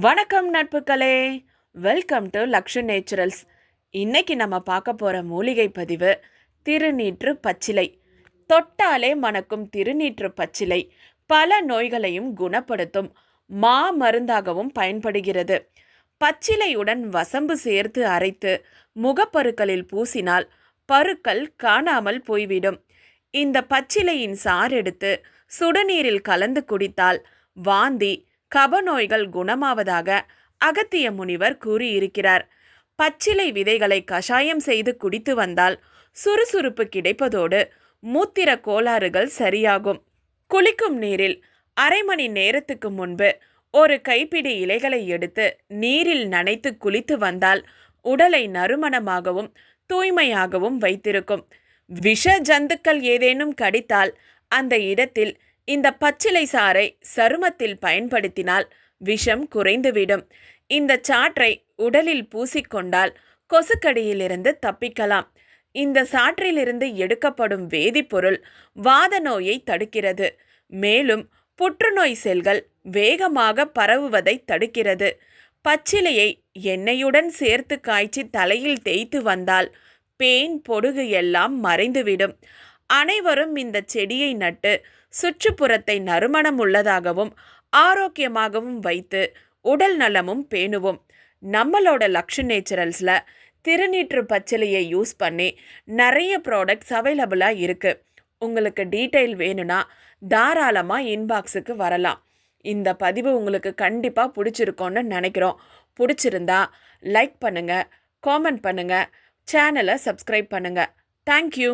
வணக்கம் நட்புகளே, welcome to Lakshu naturals. இன்னைக்கு நம்ம பார்க்க போகிற மூலிகை பதிவு திருநீற்று பச்சிலை. தொட்டாலே மணக்கும் திருநீற்று பச்சிலை பல நோய்களையும் குணப்படுத்தும் மருந்தாகவும் பயன்படுகிறது. பச்சிலையுடன் வசம்பு சேர்த்து அரைத்து முகப்பருக்களில் பூசினால் பருக்கள் காணாமல் போய்விடும். இந்த பச்சிலையின் சாறு எடுத்து சுடுநீரில் கலந்து குடித்தால் வாந்தி கபநோய்கள் குணமாவதாக அகத்திய முனிவர் கூறியிருக்கிறார். பச்சிலை விதைகளை கஷாயம் செய்து குடித்து வந்தால் சுறுசுறுப்பு கிடைப்பதோடு மூத்திர கோளாறுகள் சரியாகும். குளிக்கும் நீரில் அரை மணி நேரத்துக்கு முன்பு ஒரு கைப்பிடி இலைகளை எடுத்து நீரில் நனைத்து குளித்து வந்தால் உடலை நறுமணமாகவும் தூய்மையாகவும் வைத்திருக்கும். விஷ ஜந்துக்கள் ஏதேனும் கடித்தால் அந்த இடத்தில் இந்த பச்சிலை சாறை சருமத்தில் பயன்படுத்தினால் விஷம் குறைந்துவிடும். இந்த சாற்றை உடலில் பூசிக்கொண்டால் கொசுக்கடியிலிருந்து தப்பிக்கலாம். இந்த சாற்றிலிருந்து எடுக்கப்படும் வேதிப்பொருள் வாத நோயை தடுக்கிறது. மேலும் புற்றுநோய் செல்கள் வேகமாக பரவுவதை தடுக்கிறது. பச்சிலையை எண்ணெயுடன் சேர்த்து காய்ச்சி தலையில் தேய்த்து வந்தால் பேன் பொடுகு எல்லாம் மறைந்துவிடும். அனைவரும் இந்த செடியை நட்டு சுற்றுப்புறத்தை நறுமணம் உள்ளதாகவும் ஆரோக்கியமாகவும் வைத்து உடல் நலமும் பேணுவோம். நம்மளோட லக்ஷு நேச்சுரல்ஸில் திருநீற்று பச்சிலையை யூஸ் பண்ணி நிறைய ப்ராடக்ட்ஸ் அவைலபிளாக இருக்குது. உங்களுக்கு டீட்டெயில் வேணும்னா தாராளமாக இன்பாக்ஸுக்கு வரலாம். இந்த பதிவு உங்களுக்கு கண்டிப்பாக பிடிச்சிருக்கோன்னு நினைக்கிறோம். பிடிச்சிருந்தா லைக் பண்ணுங்கள், காமெண்ட் பண்ணுங்கள், சேனலை சப்ஸ்கிரைப் பண்ணுங்கள். தேங்க்யூ.